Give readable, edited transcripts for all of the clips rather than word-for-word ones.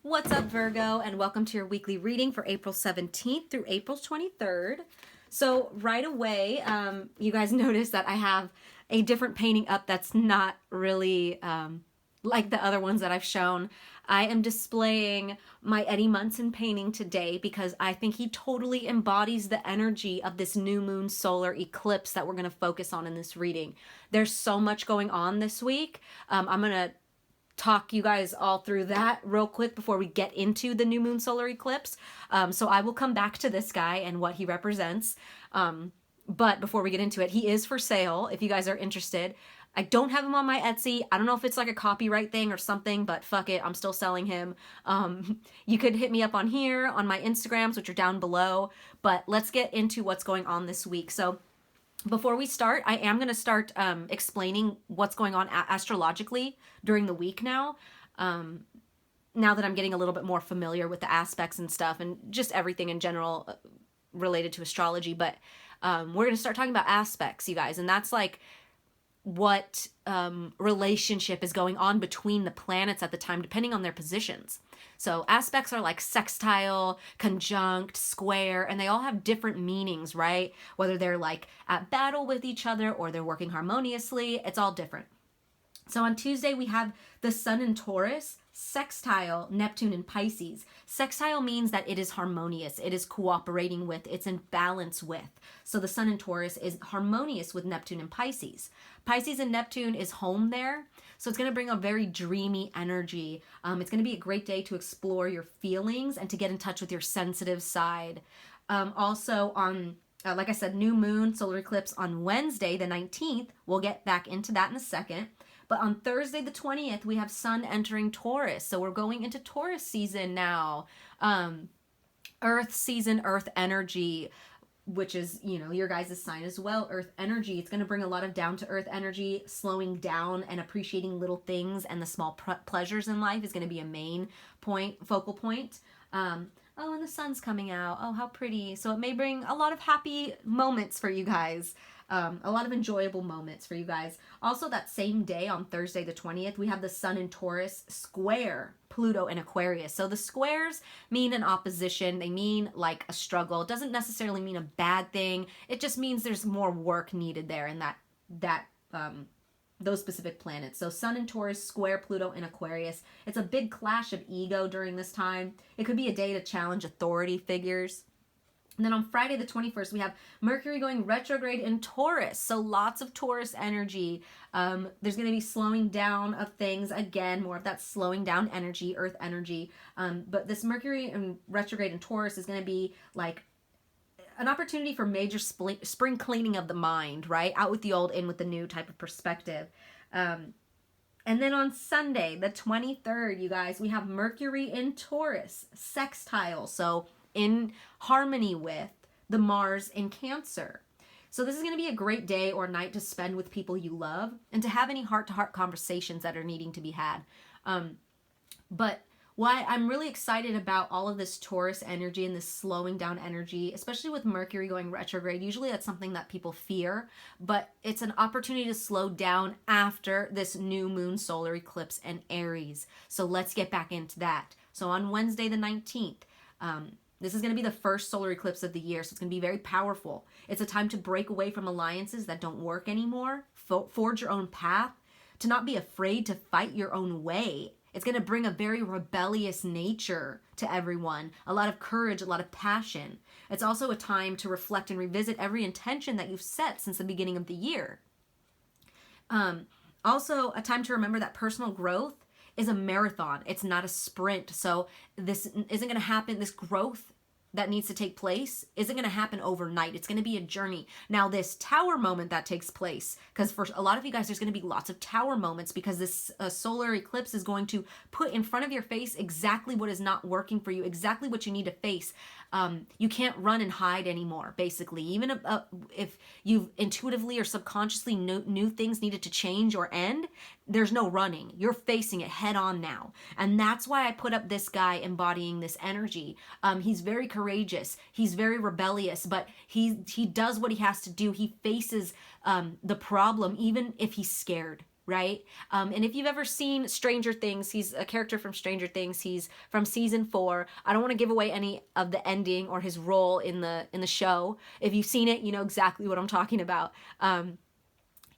What's up, Virgo, and welcome to your weekly reading for April 17th through April 23rd. So right away, you guys notice that I have a different painting up that's not really like the other ones that I've shown. I am displaying my Eddie Munson painting today because I think he totally embodies the energy of this new moon solar eclipse that we're going to focus on in this reading. There's so much going on this week. I'm going to talk you guys all through that real quick before we get into the new moon solar eclipse. So I will come back to this guy and what he represents. But before we get into it, he is for sale if you guys are interested. I don't have him on my Etsy. I don't know if it's like a copyright thing or something, but fuck it, I'm still selling him. You could hit me up on here, on my Instagrams, which are down below. But let's get into what's going on this week. So before we start, I am going to start explaining what's going on astrologically during the week now. Now that I'm getting a little bit more familiar with the aspects and stuff and just everything in general related to astrology. But we're going to start talking about aspects, you guys. And that's like what relationship is going on between the planets at the time, depending on their positions. So aspects are like sextile, conjunct, square, and they all have different meanings, right? Whether they're like at battle with each other or they're working harmoniously, it's all different. So on Tuesday, we have the Sun in Taurus, sextile Neptune in Pisces. Sextile means that it is harmonious, it is cooperating with, it's in balance with. So the Sun in Taurus is harmonious with Neptune in Pisces. Pisces and Neptune is home there, so it's going to bring a very dreamy energy. It's going to be a great day to explore your feelings and to get in touch with your sensitive side. Also on like I said, new moon solar eclipse on Wednesday the 19th. We'll get back into that in a second. But on Thursday the 20th, we have Sun entering Taurus. So we're going into Taurus season now. Earth season, Earth energy, which is, you know, your guys' sign as well, Earth energy. It's going to bring a lot of down-to-earth energy, slowing down and appreciating little things, and the small pleasures in life is going to be a main focal point. Oh, and the sun's coming out. Oh, how pretty. So it may bring a lot of happy moments for you guys. A lot of enjoyable moments for you guys. Also, that same day on Thursday the 20th, we have the Sun in Taurus square Pluto in Aquarius. So the squares mean an opposition. They mean like a struggle. It doesn't necessarily mean a bad thing. It just means there's more work needed there in those specific planets. So Sun in Taurus, square Pluto in Aquarius. It's a big clash of ego during this time. It could be a day to challenge authority figures. And then on Friday the 21st, we have Mercury going retrograde in Taurus. So lots of Taurus energy. There's going to be slowing down of things. Again, more of that slowing down energy, Earth energy. But this Mercury in retrograde in Taurus is going to be like an opportunity for major spring cleaning of the mind, right? Out with the old, in with the new type of perspective. And then on Sunday, the 23rd, you guys, we have Mercury in Taurus, sextile. So in harmony with the Mars in Cancer. So this is going to be a great day or night to spend with people you love and to have any heart-to-heart conversations that are needing to be had. But why I'm really excited about all of this Taurus energy and this slowing down energy, especially with Mercury going retrograde. Usually that's something that people fear, but it's an opportunity to slow down after this new moon solar eclipse in Aries. So let's get back into that. So on Wednesday the 19th, this is going to be the first solar eclipse of the year, so it's going to be very powerful. It's a time to break away from alliances that don't work anymore, forge your own path, to not be afraid to fight your own way. It's going to bring a very rebellious nature to everyone, a lot of courage, a lot of passion. It's also a time to reflect and revisit every intention that you've set since the beginning of the year. Also, a time to remember that personal growth is a marathon. It's not a sprint. So this isn't going to happen. This growth that needs to take place isn't going to happen overnight. It's going to be a journey. Now, this tower moment that takes place, because for a lot of you guys, there's going to be lots of tower moments because this solar eclipse is going to put in front of your face exactly what is not working for you, exactly what you need to face. You can't run and hide anymore, basically. Even if you've intuitively or subconsciously knew things needed to change or end, there's no running. You're facing it head on now. And that's why I put up this guy embodying this energy. He's very courageous. He's very rebellious, but he does what he has to do. He faces the problem even if he's scared. right? And if you've ever seen Stranger Things, he's a character from Stranger Things. He's from season 4. I don't want to give away any of the ending or his role in the show. If you've seen it, you know exactly what I'm talking about.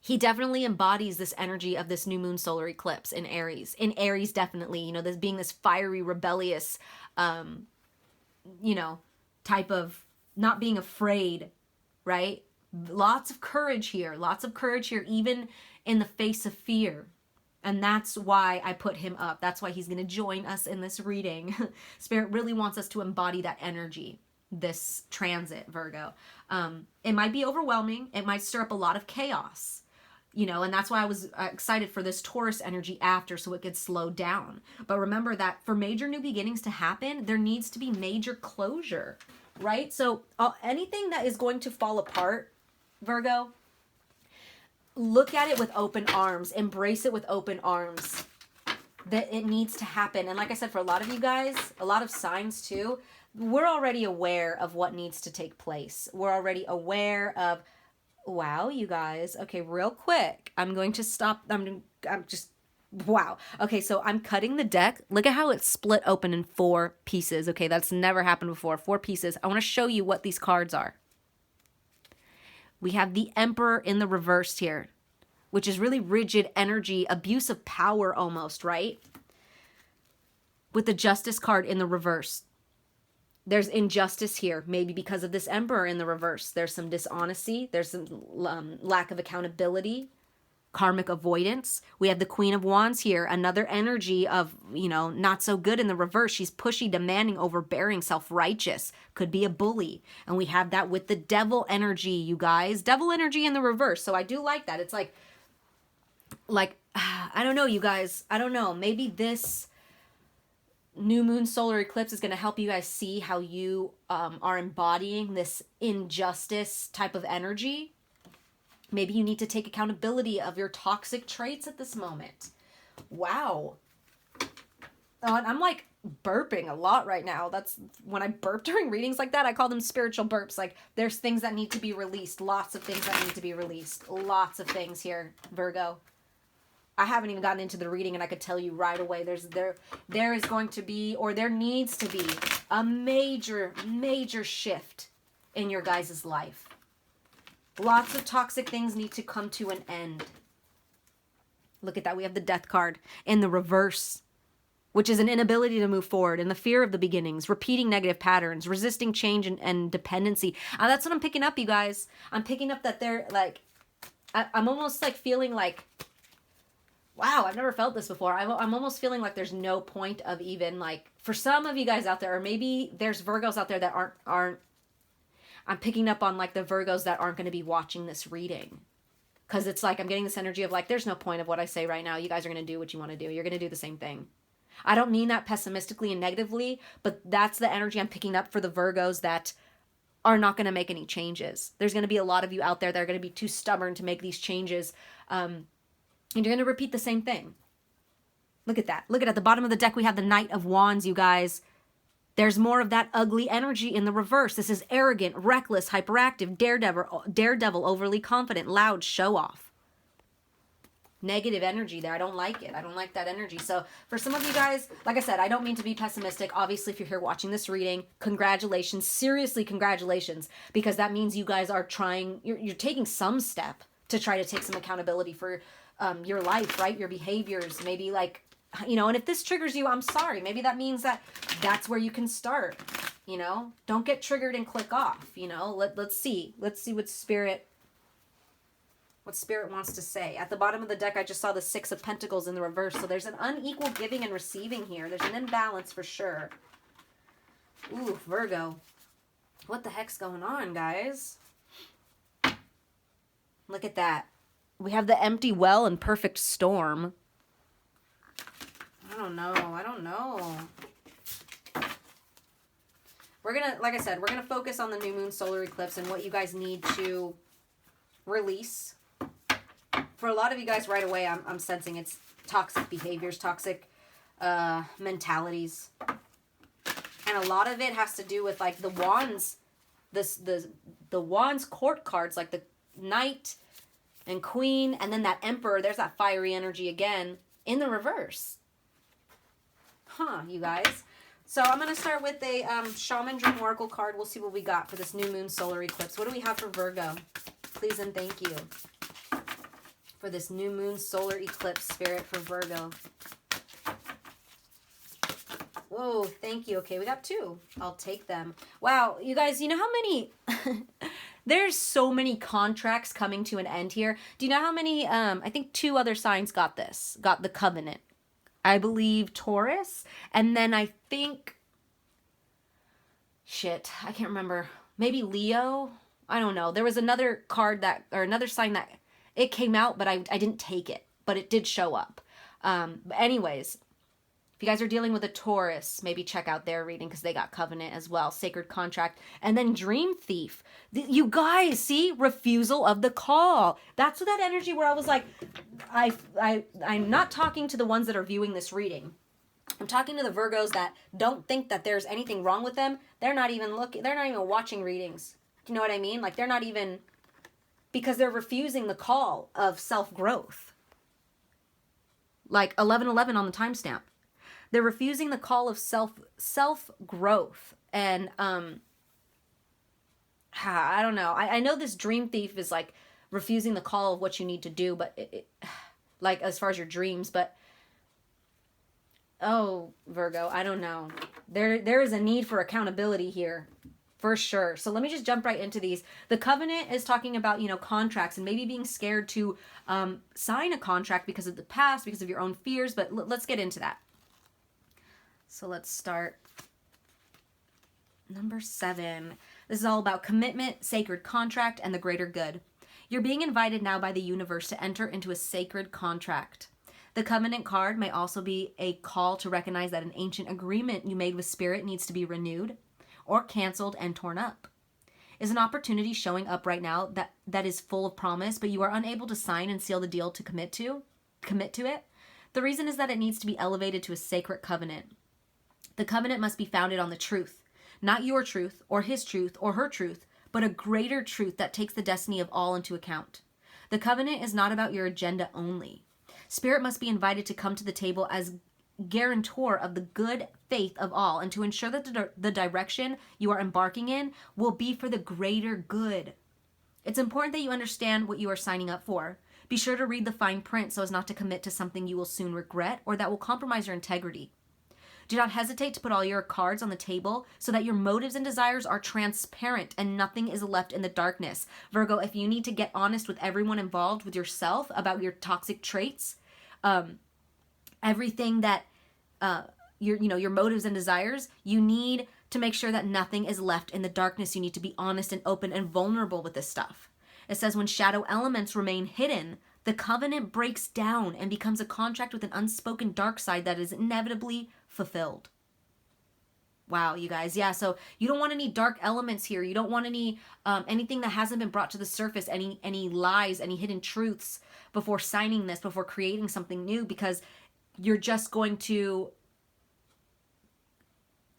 He definitely embodies this energy of this new moon solar eclipse in Aries. In Aries, definitely, you know, this being this fiery, rebellious, you know, type of not being afraid, right? Lots of courage here, even in the face of fear. And that's why I put him up. That's why he's going to join us in this reading. Spirit really wants us to embody that energy, this transit, Virgo. It might be overwhelming. It might stir up a lot of chaos, you know, and that's why I was excited for this Taurus energy after, so it could slow down. But remember that for major new beginnings to happen, there needs to be major closure, right? So anything that is going to fall apart, Virgo, look at it with open arms. Embrace it with open arms. That it needs to happen. And like I said, for a lot of you guys, a lot of signs too, we're already aware of what needs to take place. We're already aware of, wow, you guys. Okay, real quick. I'm going to stop. I'm just, wow. Okay, so I'm cutting the deck. Look at how it's split open in 4 pieces. Okay, that's never happened before. 4 pieces. I want to show you what these cards are. We have the Emperor in the reverse here, which is really rigid energy, abuse of power almost, right? With the Justice card in the reverse. There's injustice here, maybe because of this Emperor in the reverse. There's some dishonesty. There's some lack of accountability, karmic avoidance. We have the Queen of Wands here, another energy of, you know, not so good in the reverse. She's pushy, demanding, overbearing, self-righteous, could be a bully. And we have that with the Devil energy, you guys. Devil energy in the reverse. So I do like that. It's like, I don't know, you guys. I don't know. Maybe this new moon solar eclipse is going to help you guys see how you are embodying this injustice type of energy. Maybe you need to take accountability of your toxic traits at this moment. Wow. I'm like burping a lot right now. That's when I burp during readings like that, I call them spiritual burps. Like there's things that need to be released. Lots of things that need to be released. Lots of things here, Virgo. I haven't even gotten into the reading and I could tell you right away there is going to be, or there needs to be, a major shift in your guys' life. Lots of toxic things need to come to an end. Look at that. We have the Death card in the reverse, which is an inability to move forward and the fear of the beginnings, repeating negative patterns, resisting change and dependency. That's what I'm picking up, you guys. I'm picking up that they're like, I'm almost like feeling like, wow, I've never felt this before. I'm almost feeling like there's no point of even like, for some of you guys out there, or maybe there's Virgos out there that aren't, I'm picking up on like the Virgos that aren't going to be watching this reading. Because it's like, I'm getting this energy of like, there's no point of what I say right now. You guys are going to do what you want to do. You're going to do the same thing. I don't mean that pessimistically and negatively, but that's the energy I'm picking up for the Virgos that are not going to make any changes. There's going to be a lot of you out there that are going to be too stubborn to make these changes. And you're going to repeat the same thing. Look at that. Look at the bottom of the deck. We have the Knight of Wands, you guys. There's more of that ugly energy in the reverse. This is arrogant, reckless, hyperactive, daredevil, overly confident, loud, show off. Negative energy there. I don't like it. I don't like that energy. So for some of you guys, like I said, I don't mean to be pessimistic. Obviously, if you're here watching this reading, congratulations. Seriously, congratulations. Because that means you guys are trying, you're taking some step to try to take some accountability for your life, right? Your behaviors, maybe like, you know, and if this triggers you, I'm sorry. Maybe that means that that's where you can start, you know? Don't get triggered and click off, you know? Let's see. Let's see what Spirit wants to say. At the bottom of the deck, I just saw the 6 of Pentacles in the reverse. So there's an unequal giving and receiving here. There's an imbalance for sure. Ooh, Virgo. What the heck's going on, guys? Look at that. We have the empty well and perfect storm. I don't know. We're going to, like I said, we're going to focus on the new moon solar eclipse and what you guys need to release. For a lot of you guys right away, I'm sensing it's toxic behaviors, toxic mentalities. And a lot of it has to do with like the wands, the wands court cards, like the Knight and Queen, and then that Emperor. There's that fiery energy again in the reverse. Huh, you guys. So I'm going to start with a Shaman Dream Oracle card. We'll see what we got for this new moon solar eclipse. What do we have for Virgo? Please and thank you for this new moon solar eclipse, Spirit, for Virgo. Whoa, thank you. Okay, we got 2. I'll take them. Wow, you guys, you know how many... There's so many contracts coming to an end here. Do you know how many... I think 2 other signs got this. Got the covenant. I believe Taurus. And then I think... Shit, I can't remember. Maybe Leo? I don't know. There was another card that... Or another sign that... It came out, but I didn't take it. But it did show up. But anyways... If you guys are dealing with a Taurus, maybe check out their reading because they got Covenant as well. Sacred Contract. And then Dream Thief. You guys, see? Refusal of the call. That's that energy where I was like, I'm not talking to the ones that are viewing this reading. I'm talking to the Virgos that don't think that there's anything wrong with them. They're not even looking. They're not even watching readings. Do you know what I mean? Like, they're not even... Because they're refusing the call of self-growth. Like 11:11 on the timestamp. They're refusing the call of self-growth. And, I don't know. I know this Dream Thief is like refusing the call of what you need to do, but like as far as your dreams, but oh, Virgo, I don't know. There is a need for accountability here. For sure. So let me just jump right into these. The Covenant is talking about, contracts and maybe being scared to sign a contract because of the past, because of your own fears, but let's get into that. So let's start. Number 7. This is all about commitment, sacred contract, and the greater good. You're being invited now by the universe to enter into a sacred contract. The Covenant card may also be a call to recognize that an ancient agreement you made with Spirit needs to be renewed or canceled and torn up. Is an opportunity showing up right now that is full of promise, but you are unable to sign and seal the deal to commit to it? The reason is that it needs to be elevated to a sacred covenant. The covenant must be founded on the truth, not your truth or his truth or her truth, but a greater truth that takes the destiny of all into account. The covenant is not about your agenda only. Spirit must be invited to come to the table as guarantor of the good faith of all and to ensure that the direction you are embarking in will be for the greater good. It's important that you understand what you are signing up for. Be sure to read the fine print so as not to commit to something you will soon regret or that will compromise your integrity. Do not hesitate to put all your cards on the table so that your motives and desires are transparent and nothing is left in the darkness. Virgo, if you need to get honest with everyone involved, with yourself, about your toxic traits, everything that your motives and desires, you need to make sure that nothing is left in the darkness. You need to be honest and open and vulnerable with this stuff. It says when shadow elements remain hidden, the covenant breaks down and becomes a contract with an unspoken dark side that is inevitably fulfilled. Wow, you guys. Yeah, so you don't want any dark elements here. You don't want any anything that hasn't been brought to the surface, any lies, any hidden truths before signing this, before creating something new, because you're just going to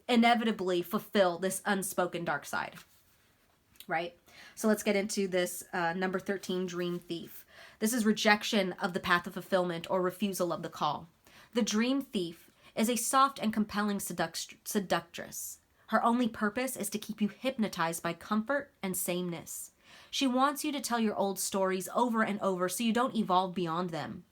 inevitably fulfill this unspoken dark side, right? So let's get into this number 13, Dream Thief. This is rejection of the path of fulfillment or refusal of the call. The Dream Thief is a soft and compelling seductress. Her only purpose is to keep you hypnotized by comfort and sameness. She wants you to tell your old stories over and over so you don't evolve beyond them.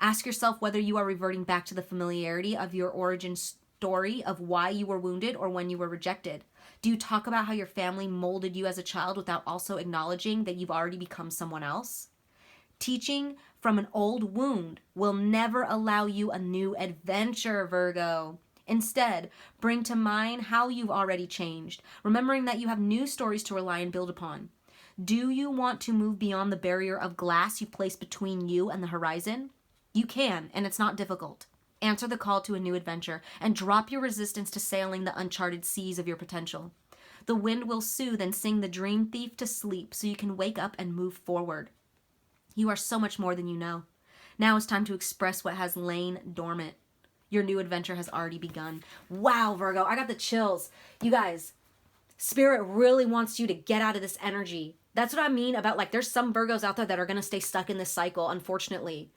Ask yourself whether you are reverting back to the familiarity of your origin story of why you were wounded or when you were rejected. Do you talk about how your family molded you as a child without also acknowledging that you've already become someone else? Teaching from an old wound will never allow you a new adventure, Virgo. Instead, bring to mind how you've already changed, remembering that you have new stories to rely and build upon. Do you want to move beyond the barrier of glass you placed between you and the horizon? You can, and it's not difficult. Answer the call to a new adventure and drop your resistance to sailing the uncharted seas of your potential. The wind will soothe and sing the Dream Thief to sleep so you can wake up and move forward. You are so much more than you know. Now it's time to express what has lain dormant. Your new adventure has already begun. Wow, Virgo, I got the chills. You guys, Spirit really wants you to get out of this energy That's what I mean about, like, there's some Virgos out there that are going to stay stuck in this cycle, unfortunately.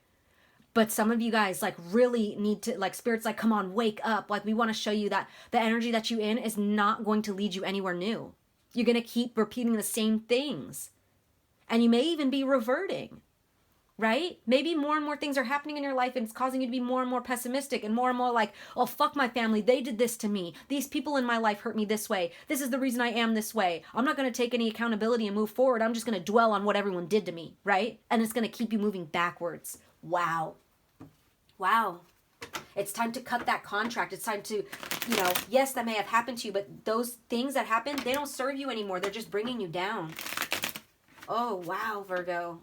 But some of you guys, like, really need to, like, Spirit's like, come on, wake up. Like, we want to show you that the energy that you in is not going to lead you anywhere new. You're going to keep repeating the same things. And you may even be reverting, right? Maybe more and more things are happening in your life and it's causing you to be more and more pessimistic and more like, oh, fuck my family. They did this to me. These people in my life hurt me this way. This is the reason I am this way. I'm not going to take any accountability and move forward. I'm just going to dwell on what everyone did to me, right? And it's going to keep you moving backwards. Wow. Wow. It's time to cut that contract. It's time to, yes, that may have happened to you, but those things that happened, they don't serve you anymore. They're just bringing you down. Oh, wow, Virgo.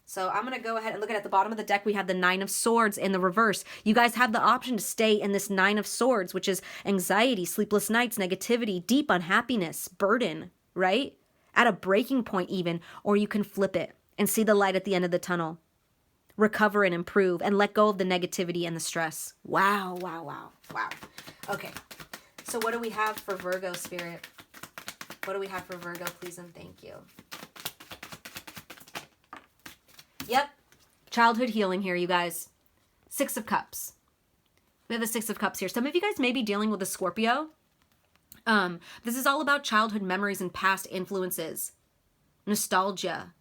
So I'm going to go ahead and look at the bottom of the deck. We have the Nine of Swords in the reverse. You guys have the option to stay in this Nine of Swords, which is anxiety, sleepless nights, negativity, deep unhappiness, burden, right? At a breaking point even, or you can flip it and see the light at the end of the tunnel. Recover and improve and let go of the negativity and the stress. Wow, wow, wow, wow. Okay, so what do we have for Virgo, Spirit? What do we have for Virgo, please and thank you? Yep, childhood healing here, you guys. Six of Cups. We have the Six of Cups here. Some of you guys may be dealing with a Scorpio. This is all about childhood memories and past influences. Nostalgia,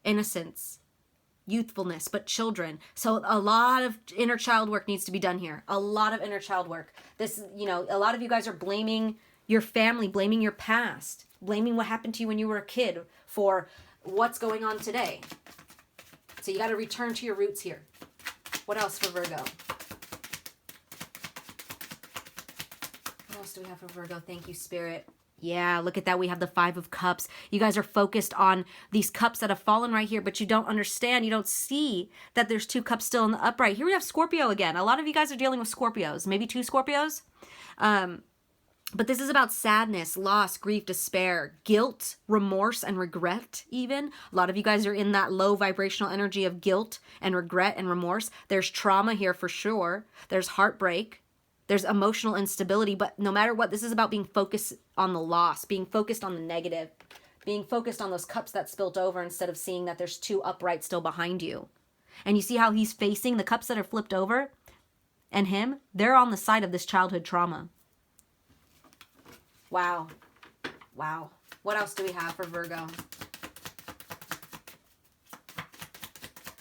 innocence, youthfulness, but children. So a lot of inner child work needs to be done here. A lot of inner child work. This, a lot of you guys are blaming your family, blaming your past, blaming what happened to you when you were a kid for what's going on today. So you got to return to your roots here. What else for Virgo? What else do we have for Virgo? Thank you, Spirit. Yeah, look at that. We have the Five of Cups. You guys are focused on these cups that have fallen right here, but you don't understand. You don't see that there's two cups still in the upright. Here we have Scorpio again. A lot of you guys are dealing with Scorpios, maybe two Scorpios. But this is about sadness, loss, grief, despair, guilt, remorse, and regret even. A lot of you guys are in that low vibrational energy of guilt and regret and remorse. There's trauma here for sure. There's heartbreak. There's emotional instability. But no matter what, this is about being focused on the loss, being focused on the negative, being focused on those cups that spilt over instead of seeing that there's two upright still behind you. And you see how he's facing the cups that are flipped over? And him, they're on the side of this childhood trauma. Wow. Wow. What else do we have for Virgo?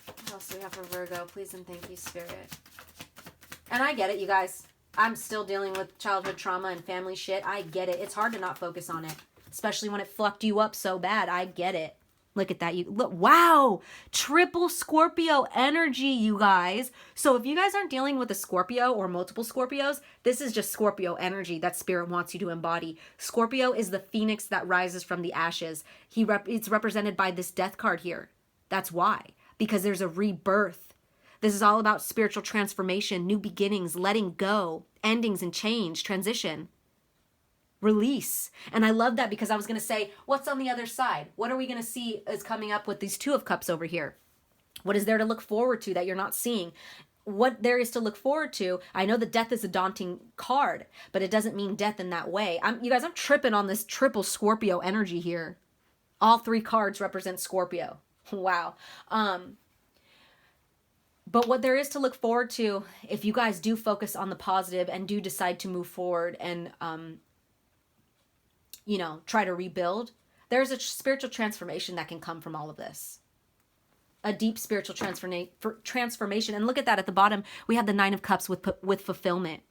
What else do we have for Virgo? Please and thank you, Spirit. And I get it, you guys. I'm still dealing with childhood trauma and family shit. I get it. It's hard to not focus on it, especially when it fucked you up so bad. I get it. Look at that. You look. Wow. Triple Scorpio energy, you guys. So if you guys aren't dealing with a Scorpio or multiple Scorpios, this is just Scorpio energy that Spirit wants you to embody. Scorpio is the phoenix that rises from the ashes. It's represented by this death card here. That's why. Because there's a rebirth. This is all about spiritual transformation, new beginnings, letting go, endings and change, transition. Release. And I love that because I was going to say, what's on the other side? What are we going to see is coming up with these Two of Cups over here? What is there to look forward to that you're not seeing? What there is to look forward to, I know the death is a daunting card, but it doesn't mean death in that way. You guys, I'm tripping on this triple Scorpio energy here. All three cards represent Scorpio. Wow. But what there is to look forward to, if you guys do focus on the positive and do decide to move forward and, try to rebuild, there's a spiritual transformation that can come from all of this. A deep spiritual transformation. And look at that at the bottom. We have the Nine of Cups with fulfillment.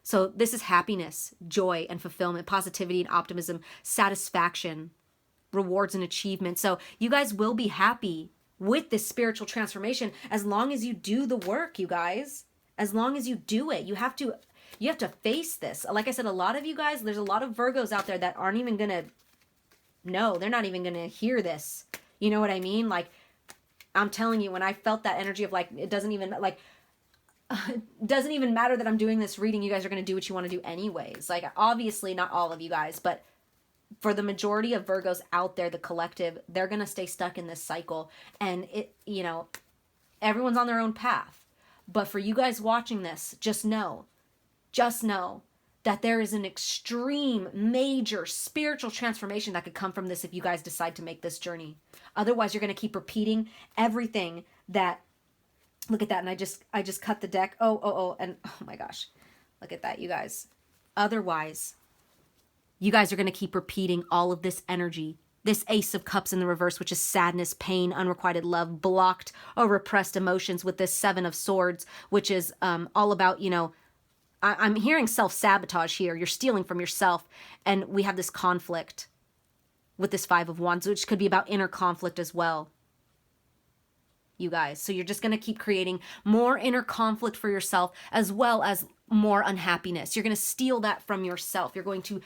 So this is happiness, joy, and fulfillment, positivity and optimism, satisfaction, rewards and achievement. So you guys will be happy with this spiritual transformation as long as you do the work, you guys. As long as you do it. You have to face this. Like I said, a lot of you guys, there's a lot of Virgos out there that aren't even going to know. They're not even going to hear this. You know what I mean? Like, I'm telling you, when I felt that energy of like, it doesn't even matter that I'm doing this reading. You guys are going to do what you want to do anyways. Like, obviously not all of you guys, but for the majority of Virgos out there, the collective, they're going to stay stuck in this cycle. And everyone's on their own path. But for you guys watching this, just know that there is an extreme, major spiritual transformation that could come from this if you guys decide to make this journey. Otherwise, you're going to keep repeating everything that, look at that, and I just cut the deck. And oh my gosh, look at that, you guys. Otherwise, you guys are going to keep repeating all of this energy. This Ace of Cups in the reverse, which is sadness, pain, unrequited love, blocked or repressed emotions, with this Seven of Swords, which is all about, you know, I'm hearing self-sabotage here. You're stealing from yourself. And we have this conflict with this Five of Wands, which could be about inner conflict as well, you guys. So you're just going to keep creating more inner conflict for yourself, as well as more unhappiness. You're going to steal that from yourself. You're going to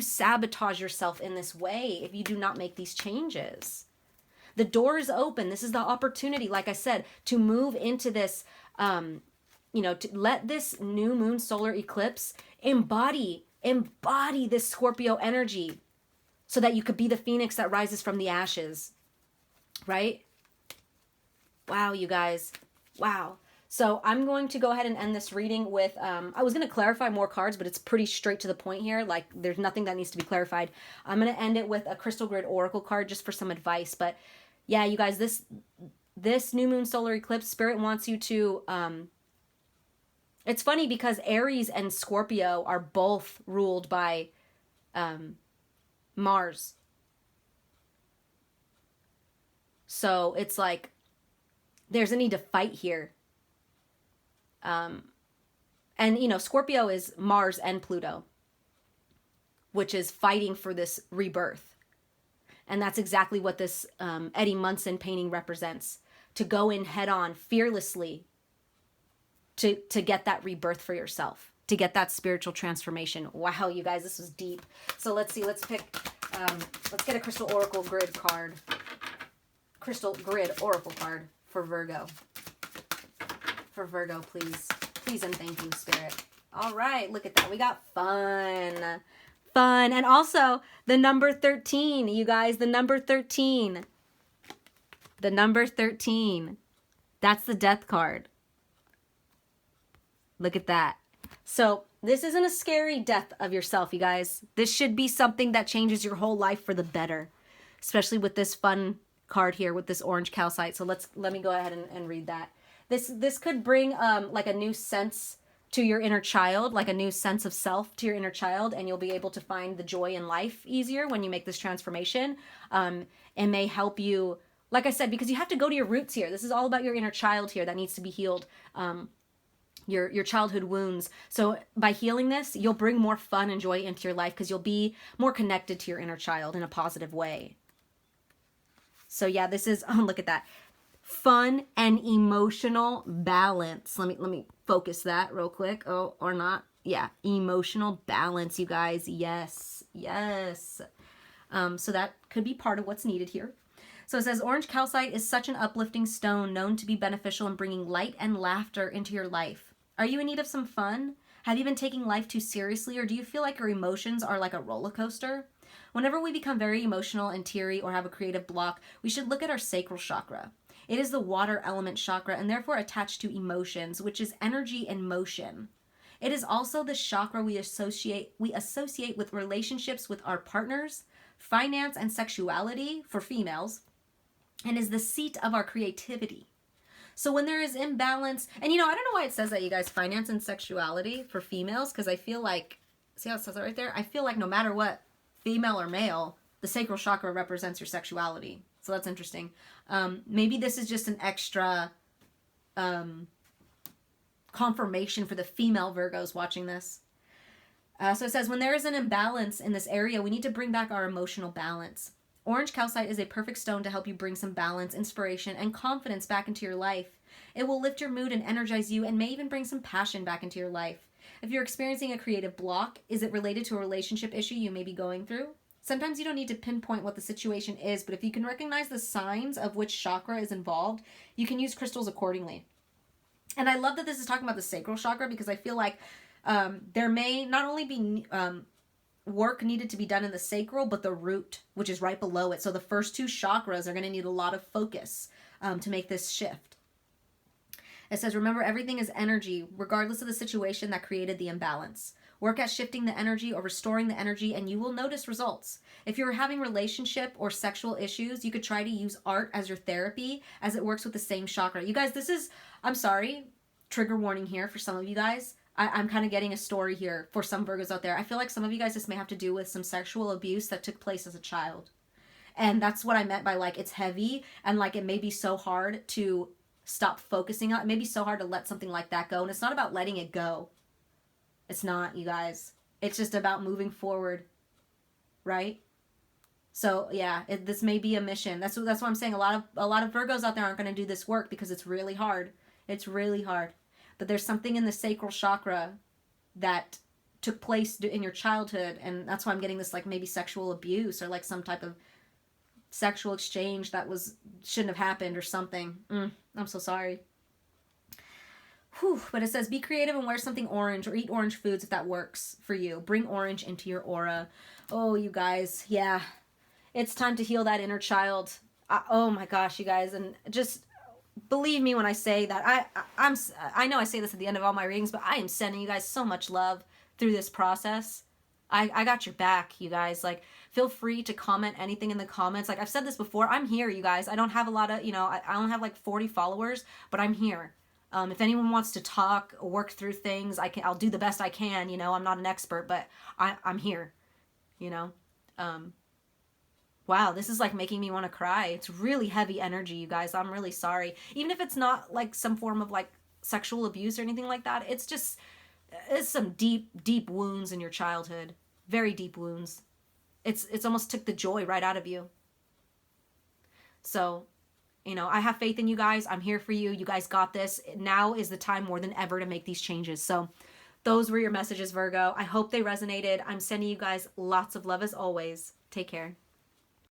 sabotage yourself in this way if you do not make these changes. The door is open. This is the opportunity, like I said, to move into this, you know, to let this new moon solar eclipse embody this Scorpio energy, so that you could be the phoenix that rises from the ashes, right? Wow, you guys. Wow. So I'm going to go ahead and end this reading with, I was going to clarify more cards, but it's pretty straight to the point here. Like, there's nothing that needs to be clarified. I'm going to end it with a Crystal Grid Oracle card just for some advice. But yeah, you guys, this new moon solar eclipse, Spirit wants you to, it's funny because Aries and Scorpio are both ruled by Mars. So it's like there's a need to fight here. And, you know, Scorpio is Mars and Pluto, which is fighting for this rebirth. And that's exactly what this Eddie Munson painting represents. To go in head on, fearlessly, to get that rebirth for yourself, to get that spiritual transformation. Wow, you guys, this was deep. So let's see, let's pick, let's get a Crystal Oracle Grid card. Crystal Grid Oracle card for Virgo. For Virgo, please. Please and thank you, Spirit. All right, look at that. We got fun. Fun. And also the number 13, you guys, the number 13. The number 13. That's the Death card. Look at that. So this isn't a scary death of yourself, you guys. This should be something that changes your whole life for the better, especially with this fun card here with this orange calcite. So let me go ahead and read that. This could bring like a new sense to your inner child, like a new sense of self to your inner child, and you'll be able to find the joy in life easier when you make this transformation. It may help you, like I said, because you have to go to your roots here. This is all about your inner child here that needs to be healed. Your childhood wounds. So by healing this, you'll bring more fun and joy into your life because you'll be more connected to your inner child in a positive way. So yeah, this is, oh, look at that. Fun and emotional balance. Let me focus that real quick. Oh, or not. Yeah, emotional balance, you guys. Yes, yes. So that could be part of what's needed here. So it says, orange calcite is such an uplifting stone known to be beneficial in bringing light and laughter into your life. Are you in need of some fun? Have you been taking life too seriously, or do you feel like your emotions are like a roller coaster? Whenever we become very emotional and teary or have a creative block, we should look at our sacral chakra. It is the water element chakra and therefore attached to emotions, which is energy and motion. It is also the chakra we associate with relationships with our partners, finance and sexuality for females, and is the seat of our creativity. So when there is imbalance, and you know, I don't know why it says that, you guys, finance and sexuality for females, because I feel like, see how it says that right there? I feel like no matter what, female or male, the sacral chakra represents your sexuality. So that's interesting. Maybe this is just an extra confirmation for the female Virgos watching this. So it says, when there is an imbalance in this area, we need to bring back our emotional balance. Orange calcite is a perfect stone to help you bring some balance, inspiration, and confidence back into your life. It will lift your mood and energize you, and may even bring some passion back into your life. If you're experiencing a creative block, is it related to a relationship issue you may be going through? Sometimes you don't need to pinpoint what the situation is, but if you can recognize the signs of which chakra is involved, you can use crystals accordingly. And I love that this is talking about the sacral chakra, because I feel like there may not only be work needed to be done in the sacral, but the root, which is right below it. So the first two chakras are going to need a lot of focus to make this shift. It says, remember, everything is energy, regardless of the situation that created the imbalance. Work at shifting the energy or restoring the energy, and you will notice results. If you're having relationship or sexual issues, you could try to use art as your therapy, as it works with the same chakra. You guys, this is, I'm sorry, trigger warning here for some of you guys. I'm kind of getting a story here for some Virgos out there. I feel like some of you guys, this may have to do with some sexual abuse that took place as a child. And that's what I meant by like it's heavy, and like it may be so hard to stop focusing on it. It may be so hard to let something like that go. And it's not about letting it go. It's not, you guys. It's just about moving forward, right? So yeah, this may be a mission. That's what I'm saying. A lot of Virgos out there aren't going to do this work because it's really hard. It's really hard. But there's something in the sacral chakra that took place in your childhood, and that's why I'm getting this like maybe sexual abuse or like some type of sexual exchange that shouldn't have happened or something. I'm so sorry. Whew. But it says be creative and wear something orange or eat orange foods if that works for you. Bring orange into your aura. Oh, you guys, yeah. It's time to heal that inner child. Oh my gosh, you guys, and just believe me when I say that. I know I say this at the end of all my readings, but I am sending you guys so much love through this process. I got your back, you guys. Like, feel free to comment anything in the comments. Like I've said this before, I'm here, you guys. I don't have a lot of, I only have like 40 followers, but I'm here. If anyone wants to talk, work through things, I'll do the best I can. I'm not an expert, but I'm here. Wow, this is like making me want to cry. It's really heavy energy, you guys. I'm really sorry. Even if it's not like some form of like sexual abuse or anything like that, it's some deep, deep wounds in your childhood. Very deep wounds. It's almost took the joy right out of you. So, I have faith in you guys. I'm here for you. You guys got this. Now is the time more than ever to make these changes. So those were your messages, Virgo. I hope they resonated. I'm sending you guys lots of love as always. Take care.